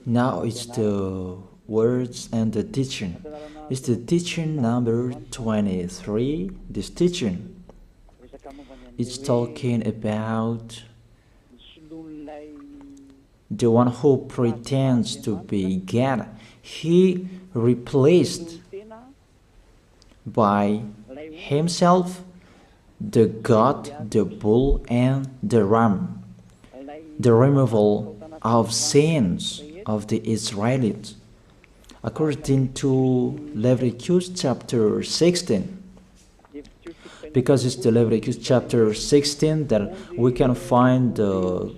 Now it's the words and the teaching. It's the teaching number 23. This teaching is talking about the one who pretends to be God. He replaced by himself the goat, the bull, and the ram. The removal of sins of the Israelites. According to Leviticus chapter 16. Because it's the Leviticus chapter 16 that we can find the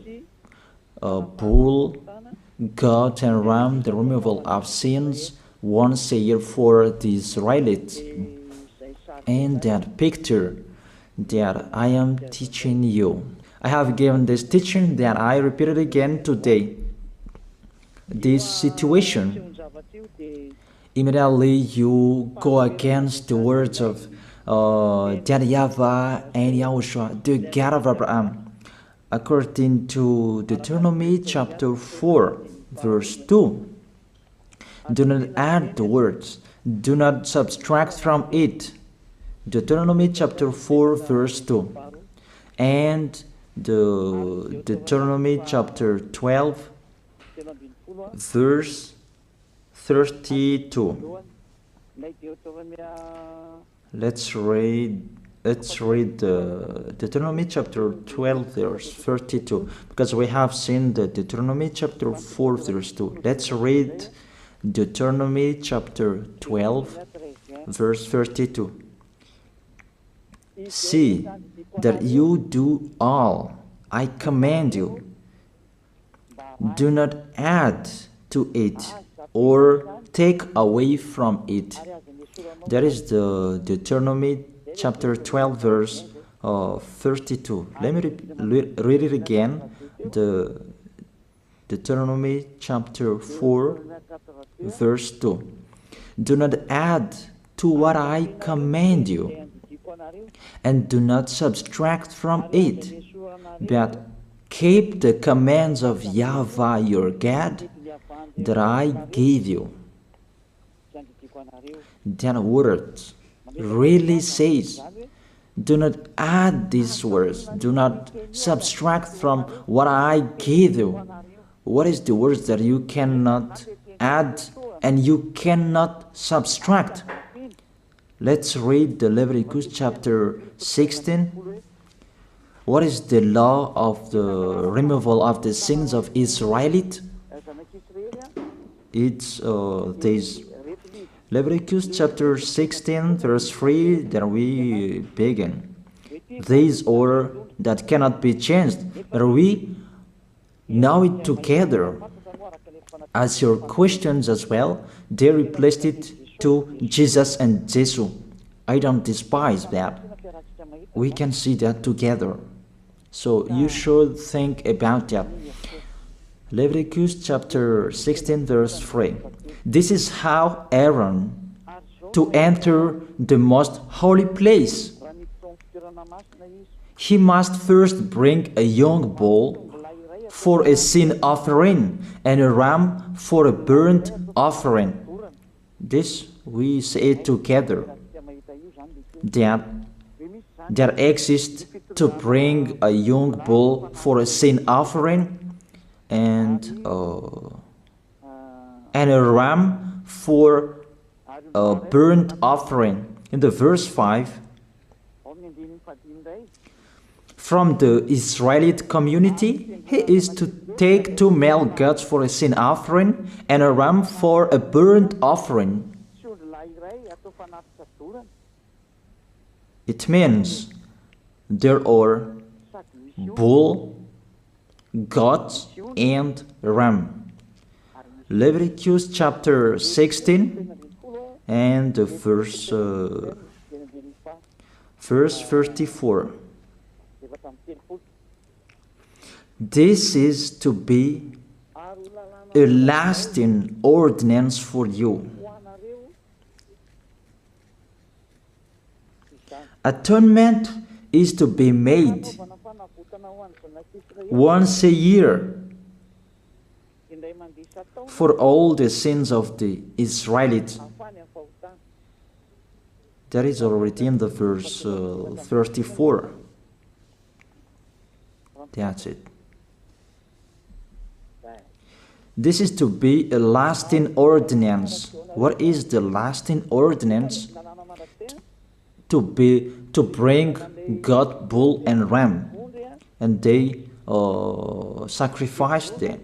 bull, goat, and ram, the removal of sins once a year for the Israelites. And that picture that I am teaching you. I have given this teaching that I repeated again today. This situation, immediately you go against the words of that YAHVAH and YAHOSHUAH, the God of Abraham. According to Deuteronomy chapter 4, verse 2. Do not add the words, do not subtract from it. Deuteronomy chapter 4, verse 2. And the Deuteronomy chapter 12, verse 32. Let's read the Deuteronomy chapter 12, verse 32, because we have seen the Deuteronomy chapter 4, verse 2. Let's read Deuteronomy chapter 12, verse 32. See that you do all I command you. Do not add to it or take away from it. That is the Deuteronomy chapter 12, verse 32. Let me read it again. The Deuteronomy chapter 4, verse 2. Do not add to what I command you, and do not subtract from it, but keep the commands of YAHVAH your God that I gave you. That word really says, do not add these words, do not subtract from what I gave you. What is the words that you cannot add and you cannot subtract? Let's read the Leviticus chapter 16. What is the law of the removal of the sins of Israelite? It's this. Leviticus chapter 16, verse 3, that we begin. These order that cannot be changed, but we know it together. As your questions as well, they replaced it to Jesus and Jesus. I don't despise that. We can see that together. So you should think about that. Leviticus chapter 16, verse 3. This is how Aaron to enter the most holy place. He must first bring a young bull for a sin offering and a ram for a burnt offering. This we say together. That exists to bring a young bull for a sin offering and a ram for a burnt offering. In the verse 5, from the Israelite community, he is to take 2 male goats for a sin offering and a ram for a burnt offering. It means there are bull, goat, and ram. Leviticus chapter 16 and the verse 34. This is to be a lasting ordinance for you. Atonement is to be made once a year for all the sins of the Israelites. That is already in the verse 34. That's it. This is to be a lasting ordinance. What is the lasting ordinance? To bring God, bull, and ram, and they sacrificed them.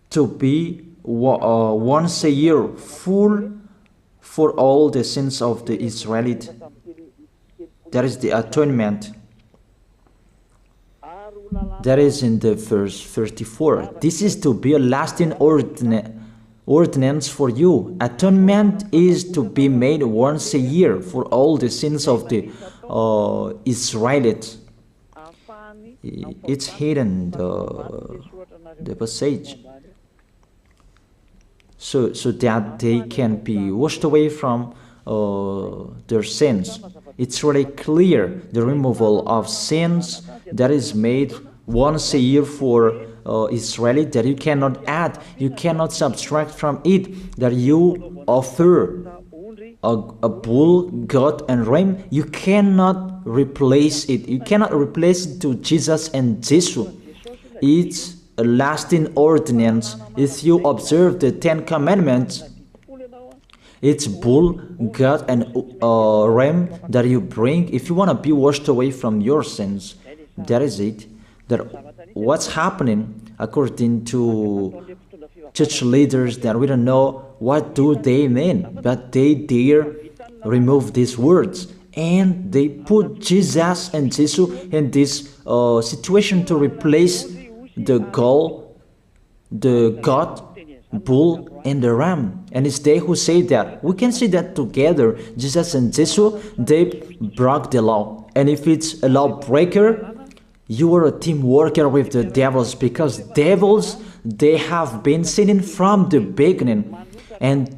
To be once a year full for all the sins of the Israelites. That is the atonement. That is in the verse 34. This is to be a lasting ordinance for you. Atonement is to be made once a year for all the sins of the Israelites. It's hidden, the passage. So that they can be washed away from their sins. It's really clear, the removal of sins that is made once a year for Israeli, that you cannot add, you cannot subtract from it, that you offer a bull, goat, and ram. You cannot replace it. You cannot replace it to Jesus and Jesus. It's a lasting ordinance. If you observe the 10 Commandments, it's bull, goat, and ram that you bring if you want to be washed away from your sins. That is it. That what's happening according to church leaders, that we don't know what do they mean, but they dare remove these words, and they put Jesus and Jesus in this situation to replace the God, bull, and the ram. And it's they who say that. We can see that together, Jesus and Jesus, they broke the law. And if it's a lawbreaker, you are a team worker with the devils, because devils, they have been sinning from the beginning. And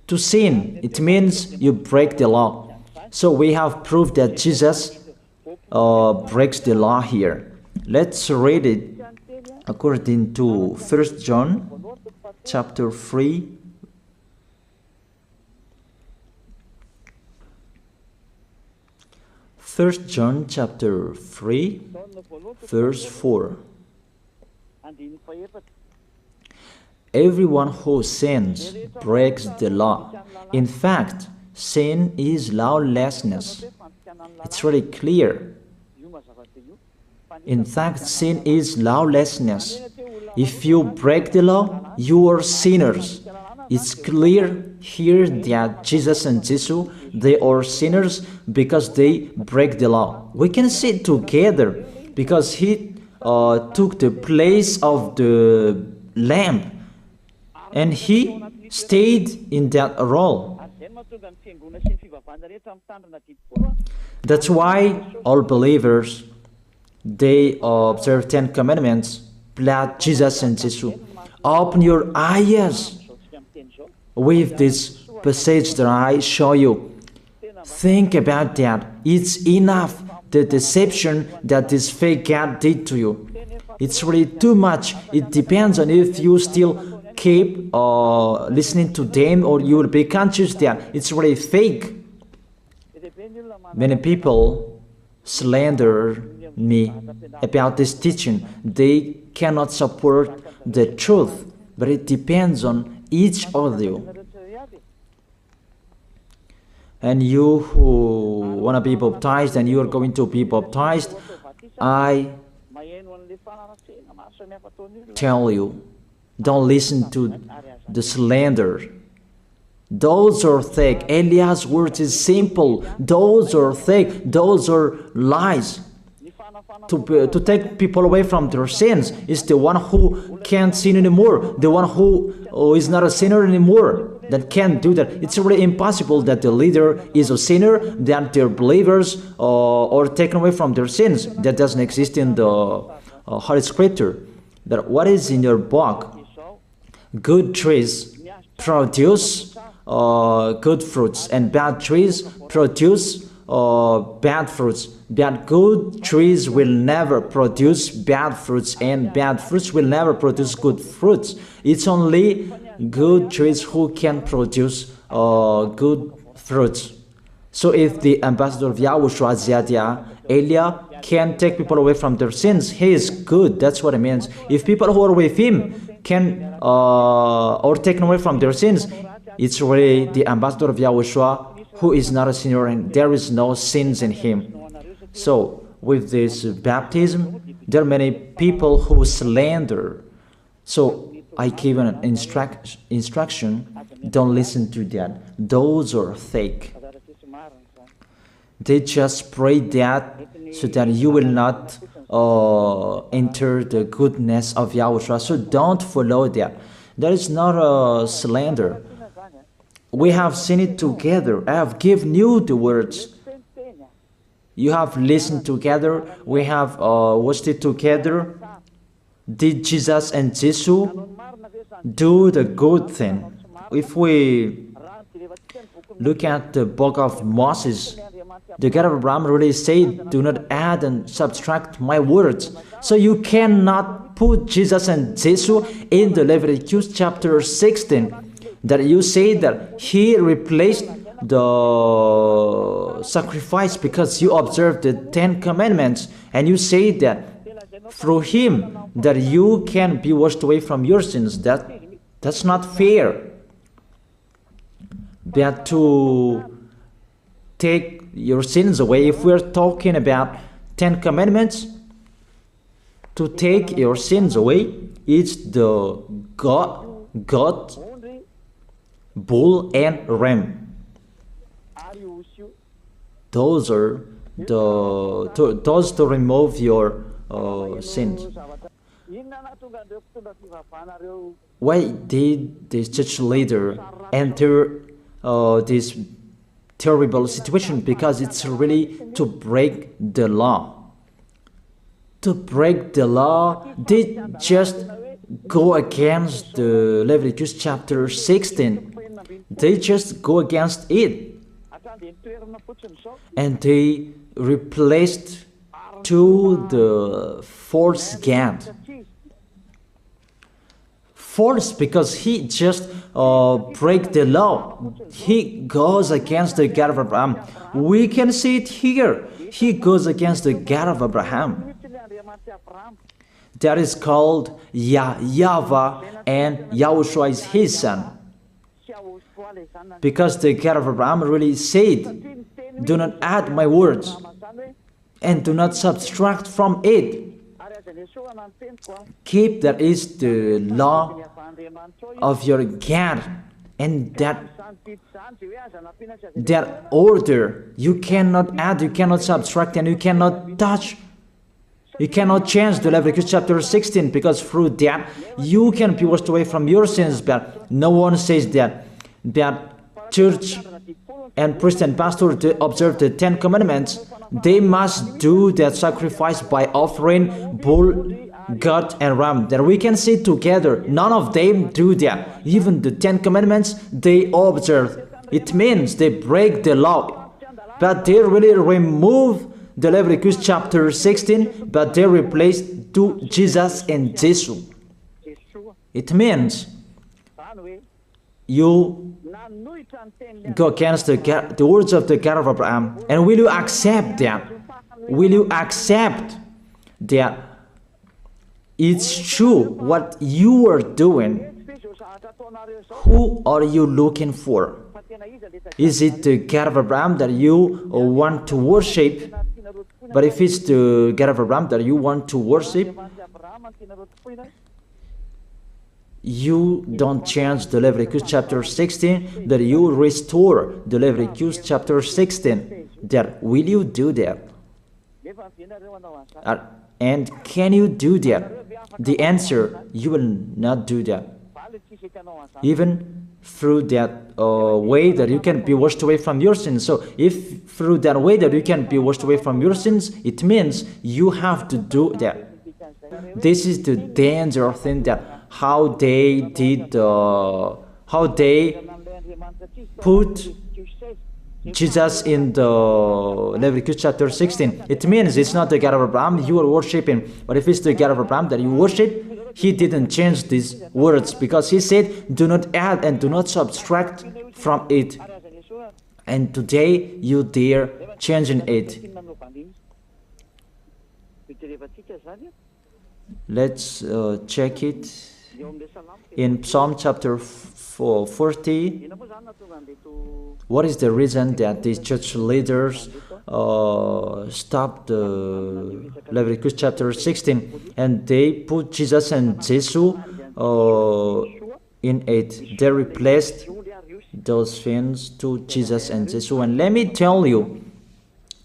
to sin, it means you break the law. So we have proof that Jesus breaks the law here. Let's read it according to 1 John chapter 3. First John chapter 3, verse 4. Everyone who sins breaks the law. In fact, sin is lawlessness. It's really clear. In fact, sin is lawlessness. If you break the law, you are sinners. It's clear here that Jesus and Jesus, they are sinners because they break the law. We can see it together because he took the place of the lamb, and he stayed in that role. That's why all believers, they observe 10 Commandments, blood, Jesus and Jesus. Open your eyes with this passage that I show you. Think about that. It's enough, the deception that this fake God did to you. It's really too much. It depends on if you still keep listening to them, or you will be conscious that it's really fake. Many people slander me about this teaching. They cannot support the truth, but it depends on each of you. And you who want to be baptized, and you are going to be baptized, I tell you, don't listen to the slander. Those are fake. Eliah's words is simple. Those are fake. Those are lies. To take people away from their sins is the one who can't sin anymore. The one who is not a sinner anymore, that can't do that. It's really impossible that the leader is a sinner, that their believers are taken away from their sins. That doesn't exist in the Holy Scripture. That what is in your book? Good trees produce good fruits, and bad trees produce bad fruits. But good trees will never produce bad fruits, and bad fruits will never produce good fruits. It's only good trees who can produce good fruits. So if the ambassador of Yahushua, Ziyadiyah, Elia, can take people away from their sins, he is good. That's what it means. If people who are with him can or taken away from their sins, it's really the ambassador of Yahushua who is not a sinner, and there is no sins in him. So with this baptism, there are many people who slander. So I give an instruction, don't listen to that. Those are fake. They just pray that so that you will not enter the goodness of Yahushua. So don't follow that. That is not a slander. We have seen it together. I have given you the words. You have listened together. We have watched it together. Did Jesus and Jesus do the good thing? If we look at the book of Moses, the God of Abraham really said, do not add and subtract my words. So you cannot put Jesus and Jesus in the Leviticus chapter 16. That you say that he replaced the sacrifice because you observed the 10 commandments, and you say that through him that you can be washed away from your sins. That's not fair. But to take your sins away, if we're talking about 10 commandments, to take your sins away, it's the God, bull and ram. Those are those to remove your sins. Why did this church leader enter this terrible situation? Because it's really to break the law. To break the law, they just go against the Leviticus chapter 16. They just go against it. And they replaced to the false God. False because he just break the law. He goes against the God of Abraham. We can see it here. He goes against the God of Abraham. That is called YAHVAH, and YAHOSHUAH is his son. Because the God of Abraham really said, do not add my words and do not subtract from it. Keep, that is the law of your God, and that order. You cannot add, you cannot subtract, and you cannot touch. You cannot change the Leviticus chapter 16, because through that you can be washed away from your sins. But no one says that church and priest and pastor to observe the 10 commandments, they must do that sacrifice by offering bull, goat, and ram. That we can see together. None of them do that. Even the 10 commandments they observe. It means they break the law, but they really remove the Leviticus chapter 16, but they replace to Jesus and Jesus. It means you go against the words of the God of Abraham. And will you accept that? Will you accept that it's true what you are doing? Who are you looking for? Is it the God of Abraham that you want to worship? But if it's the God of Abraham that you want to worship, you don't change the Leviticus chapter 16, that you restore the Leviticus chapter 16. That will you do that? And can you do that? The answer, you will not do that. Even through that way that you can be washed away from your sins. So if through that way that you can be washed away from your sins, it means you have to do that. This is the danger thing, that how they did, how they put Jesus in the Leviticus chapter 16. It means it's not the God of Abraham you are worshiping. But if it's the God of Abraham that you worship, he didn't change these words, because he said, do not add and do not subtract from it. And today you dare changing it. Let's check it in Psalm chapter 40. What is the reason that these church leaders stopped the Leviticus chapter 16 and they put Jesus and Jesus in it? They replaced those things to Jesus and Jesus. And let me tell you,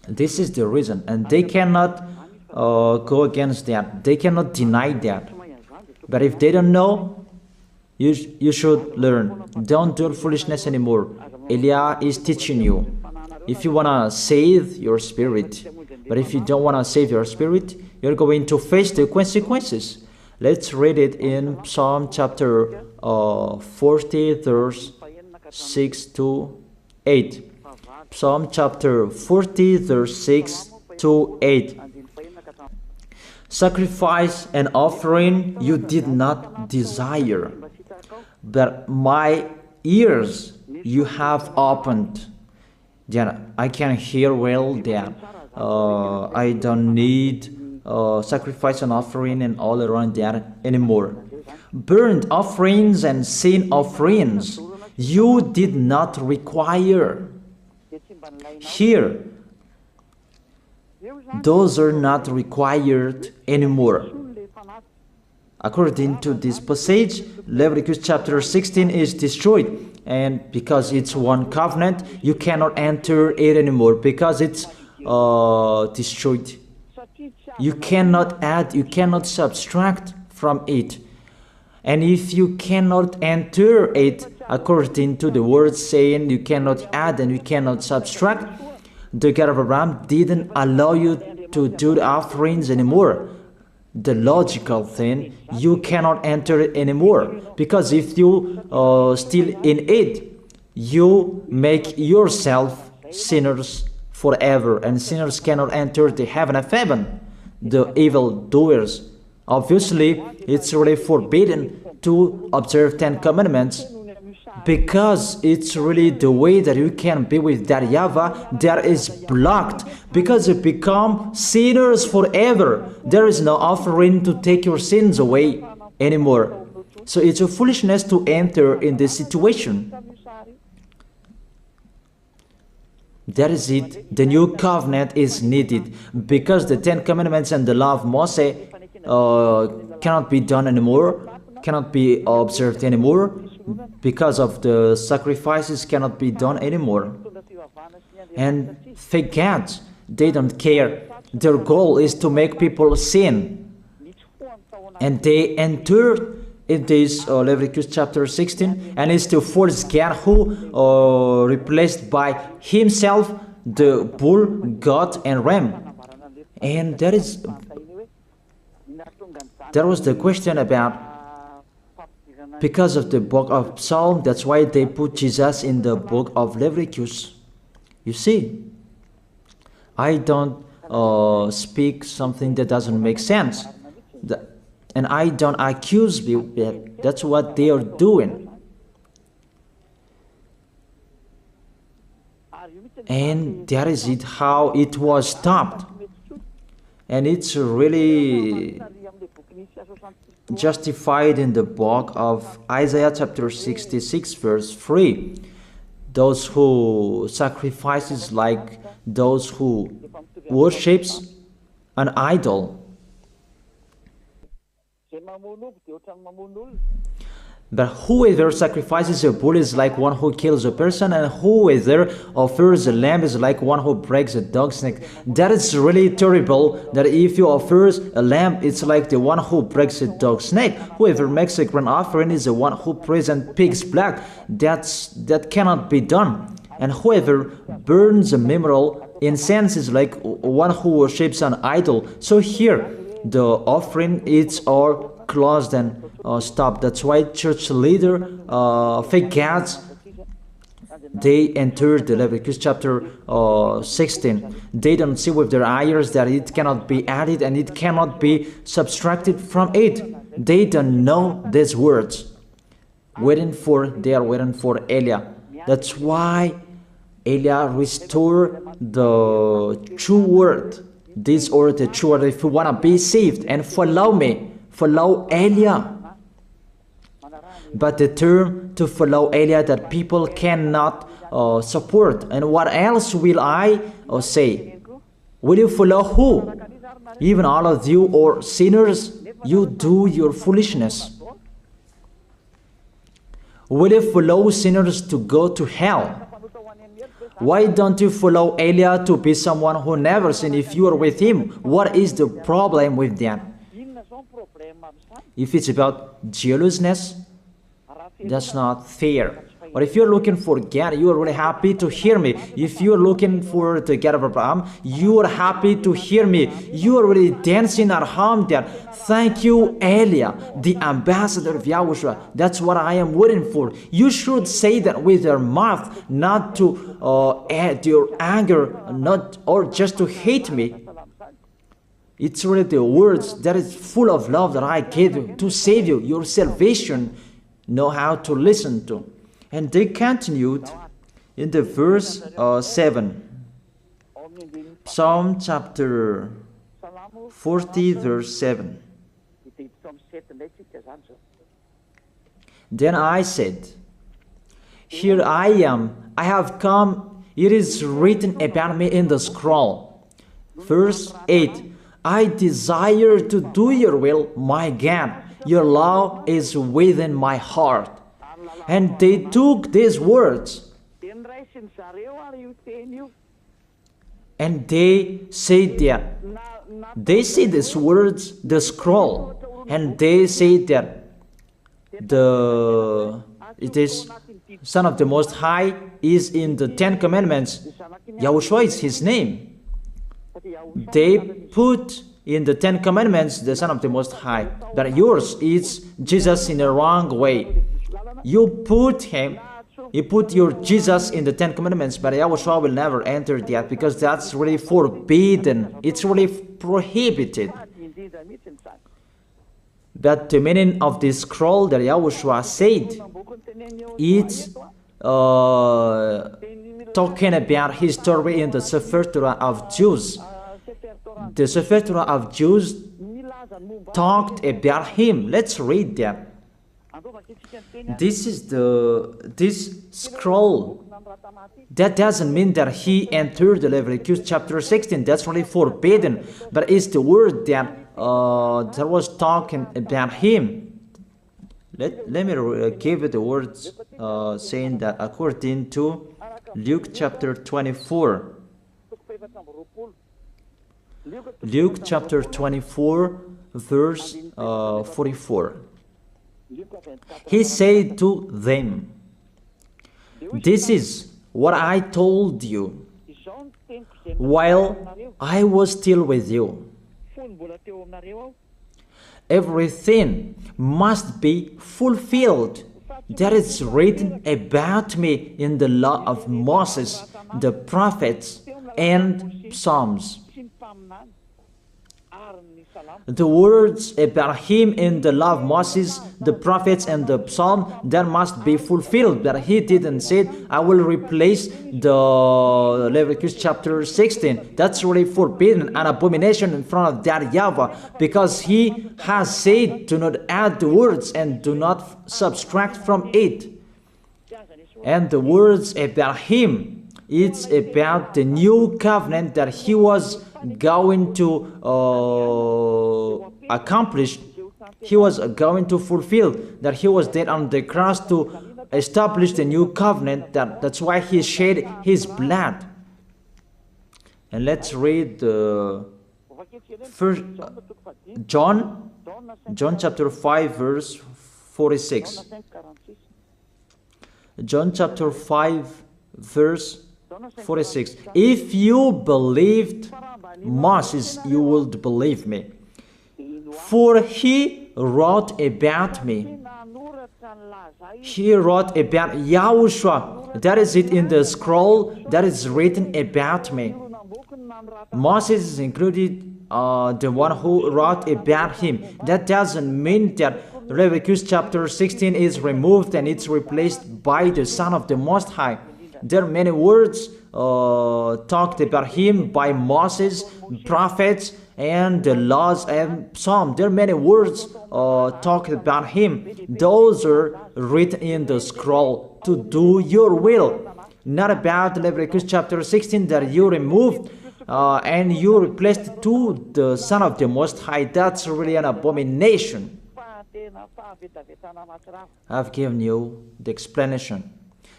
this is the reason, and they cannot go against that. They cannot deny that. But if they don't know, you should learn. Don't do foolishness anymore. Elia is teaching you. If you want to save your spirit, but if you don't want to save your spirit, you're going to face the consequences. Let's read it in Psalm chapter 40, verse 6 to 8. Psalm chapter 40, verse 6 to 8. Sacrifice and offering you did not desire, but my ears you have opened. Then I can hear well that I don't need sacrifice and offering and all around that anymore. Burnt offerings and sin offerings you did not require. Here, those are not required anymore. According to this passage, Leviticus chapter 16 is destroyed. And because it's one covenant, you cannot enter it anymore because it's destroyed. You cannot add, you cannot subtract from it. And if you cannot enter it according to the word saying you cannot add and you cannot subtract, the God of Abraham didn't allow you to do the offerings anymore. The logical thing, you cannot enter it anymore, because if you still in it, you make yourself sinners forever, and sinners cannot enter the heaven of heaven, the evil doers. Obviously, it's really forbidden to observe 10 commandments, because it's really the way that you can be with that YAHVAH that is blocked, because you become sinners forever. There is no offering to take your sins away anymore. So it's a foolishness to enter in this situation. That is it. The new covenant is needed, because the 10 commandments and the law of Moses cannot be done anymore, cannot be observed anymore, because of the sacrifices cannot be done anymore. And fake gods, they don't care. Their goal is to make people sin. And they entered in this Leviticus chapter 16, and it's to force God who replaced by himself the bull, goat, and ram. And there was the question about, because of the book of Psalm, that's why they put Jesus in the book of Leviticus. You see, I don't speak something that doesn't make sense. And I don't accuse people. That's what they are doing. And that is it, how it was stopped. And it's really justified in the book of Isaiah chapter 66 verse 3. Those who sacrifices like those who worships an idol. But whoever sacrifices a bull is like one who kills a person, and whoever offers a lamb is like one who breaks a dog's neck. That is really terrible, that if you offer a lamb, it's like the one who breaks a dog's neck. Whoever makes a grain offering is the one who presents pig's blood. That cannot be done. And whoever burns a memorial incense is like one who worships an idol. So here, the offering is all closed and stopped. That's why church leader, fake gods, they entered the Leviticus chapter 16. They don't see with their eyes that it cannot be added and it cannot be subtracted from it. They don't know these words. They are waiting for Eliah. That's why Eliah restored the true word. This or the true word. If you want to be saved and follow me, follow Eliah. But the term to follow Eliah that people cannot support. And what else will I say? Will you follow who? Even all of you or sinners, you do your foolishness. Will you follow sinners to go to hell? Why don't you follow Eliah to be someone who never sinned if you are with him? What is the problem with that? If it's about jealousness, that's not fair. Or if you're looking for God, you are really happy to hear me. If you're looking for the God of Abraham, you are happy to hear me. You are really dancing at home there. Thank you, Eliah, the ambassador of Yahushua. That's what I am waiting for. You should say that with your mouth, not to add your anger, not or just to hate me. It's really the words that is full of love that I gave you to save you. Your salvation, know how to listen to. And they continued in the verse 7. Psalm chapter 40 verse 7. Then I said, here I am, I have come, it is written about me in the scroll. Verse 8. I desire to do your will, my God. Your law is within my heart. And they took these words and they said that they see these words, the scroll, and they say that it is Son of the Most High is in the 10 Commandments. Yahushua is his name. They put in the 10 Commandments the Son of the Most High, that yours is Jesus in a wrong way. You put your Jesus in the 10 Commandments, but Yahushua will never enter that because that's really forbidden. It's really prohibited. But the meaning of this scroll that Yahushua said, it's talking about his story in the Sefer Torah of Jews. The Sefer Torah of Jews talked about him. Let's read that. This scroll. That doesn't mean that he entered the Leviticus chapter 16. That's really forbidden. But it's the word that was talking about him. Let me give it the words saying that according to Luke chapter 24. Luke chapter 24 verse 44. He said to them, this is what I told you while I was still with you. Everything must be fulfilled that is written about me in the law of Moses, the prophets, and Psalms. The words about him in the law of Moses, the prophets, and the psalm, that must be fulfilled. But he didn't say, I will replace the Leviticus chapter 16. That's really forbidden, an abomination in front of that YAHVAH, because he has said, do not add the words and do not subtract from it. And the words about him, it's about the new covenant that he was going to accomplish. He was going to fulfill, that he was dead on the cross to establish the new covenant. That's why he shed his blood. And let's read first John chapter 5 verse 46. John chapter 5 verse 46. If you believed Moses, you would believe me, for he wrote about me. He wrote about Yahushua. That is it in the scroll that is written about me. Moses is included, the one who wrote about him. That doesn't mean that Leviticus chapter 16 is removed and it's replaced by the Son of the Most High. There are many words talked about him by Moses, prophets, and the laws and Psalm. There are many words talked about him. Those are written in the scroll to do your will. Not about Leviticus chapter 16 that you removed and you replaced to the Son of the Most High. That's really an abomination. I've given you the explanation.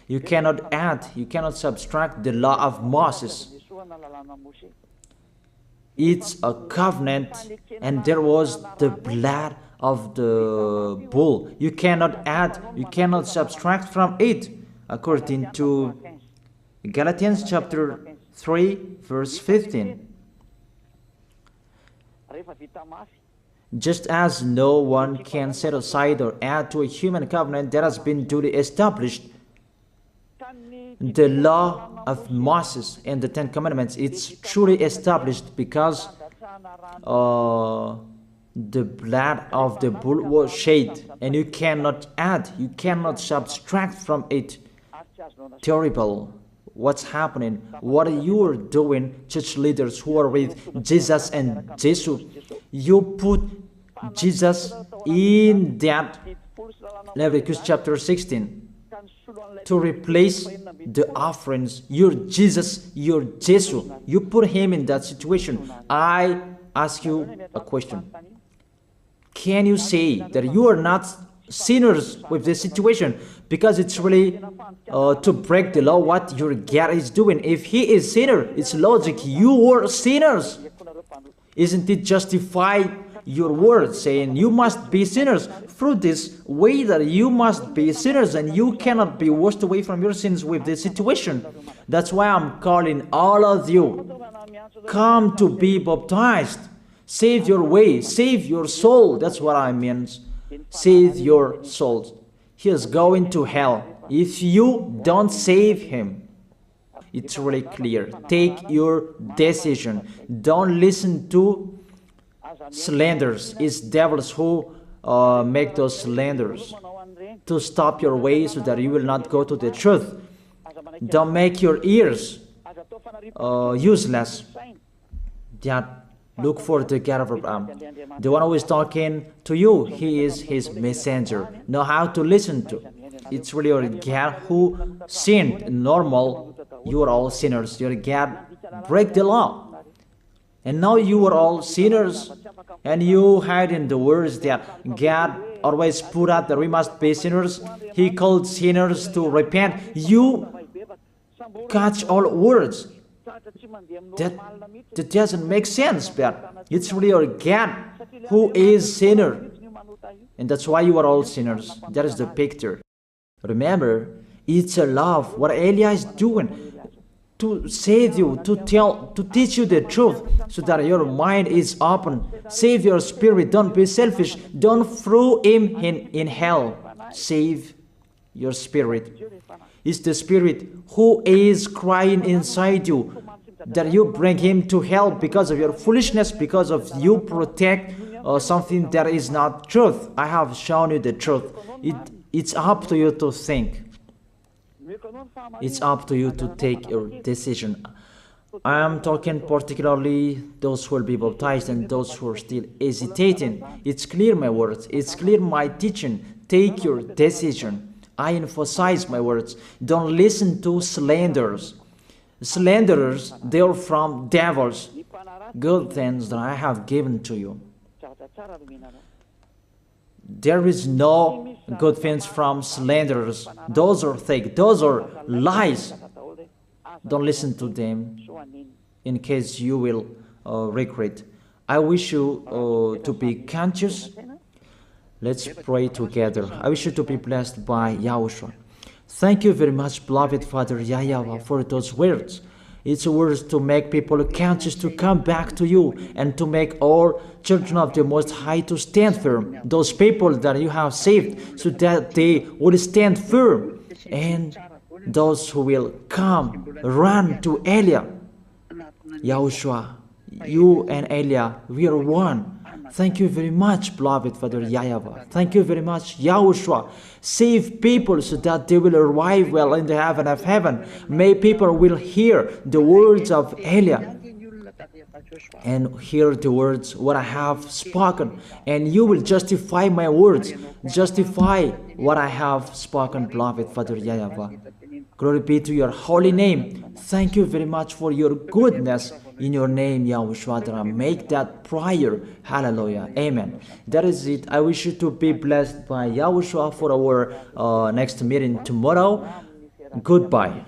You cannot add, you cannot subtract the law of Moses. It's a covenant, and there was the blood of the bull. You cannot add, you cannot subtract from it, according to Galatians chapter 3, verse 15. Just as no one can set aside or add to a human covenant that has been duly established, the law of Moses and the Ten Commandments, it's truly established because the blood of the bull was shed, and you cannot add, you cannot subtract from it. Terrible. What's happening? What you are doing, church leaders who are with Jesus and Jesus? You put Jesus in that Leviticus chapter 16 to replace the offerings. You're Jesus, you're Jesus. You put him in that situation. I ask you a question. Can you say that you are not sinners with this situation? Because it's really to break the law what your God is doing. If he is sinner, it's logic. You are sinners. Isn't it justify your word saying you must be sinners through this way that you must be sinners and you cannot be washed away from your sins with this situation? That's why I'm calling all of you, come to be baptized. Save your way, save your soul. That's what I mean. Save your souls. He is going to hell if you don't save him. It's really clear. Take your decision. Don't listen to slanders. It's devils who make those slanders to stop your way so that you will not go to the truth. Don't make your ears useless. Look for the God of Abraham. The one who is talking to you, he is his messenger. Know how to listen to. It's really your God who sinned. Normal, you are all sinners. Your God break the law. And now you are all sinners. And you hide in the words that God always put out that we must be sinners. He called sinners to repent. You catch all words. That doesn't make sense, but it's really your God who is sinner. And that's why you are all sinners. That is the picture. Remember, it's a love. What Elia is doing to save you, to teach you the truth so that your mind is open. Save your spirit. Don't be selfish. Don't throw him in hell. Save your spirit. It's the spirit who is crying inside you that you bring him to hell because of your foolishness, because of you protect something that is not truth. I have shown you the truth. It's up to you to think. It's up to you to take your decision. I am talking particularly those who will be baptized and those who are still hesitating. It's clear my words. It's clear my teaching. Take your decision. I emphasize my words. Don't listen to slanders. Slanderers, they are from devils. Good things that I have given to you. There is no good things from slanderers. Those are fake. Those are lies. Don't listen to them in case you will regret. I wish you to be conscious. Let's pray together. I wish you to be blessed by Yahushua. Thank you very much, beloved Father YAHVAH, for those words. It's words to make people conscious to come back to you and to make all children of the Most High to stand firm. Those people that you have saved so that they will stand firm and those who will come, run to Elia. Yahushua, you and Elia, we are one. Thank you very much, beloved Father YAHVAH. Thank you very much, Yahushua. Save people so that they will arrive well in the heaven of heaven. May people will hear the words of Elia and hear the words what I have spoken, and you will justify my words, justify what I have spoken, beloved Father YAHVAH. Glory be to your holy name. Thank you very much for your goodness. In your name, Yahushua, that I make that prayer. Hallelujah. Amen. That is it. I wish you to be blessed by Yahushua for our next meeting tomorrow. Goodbye.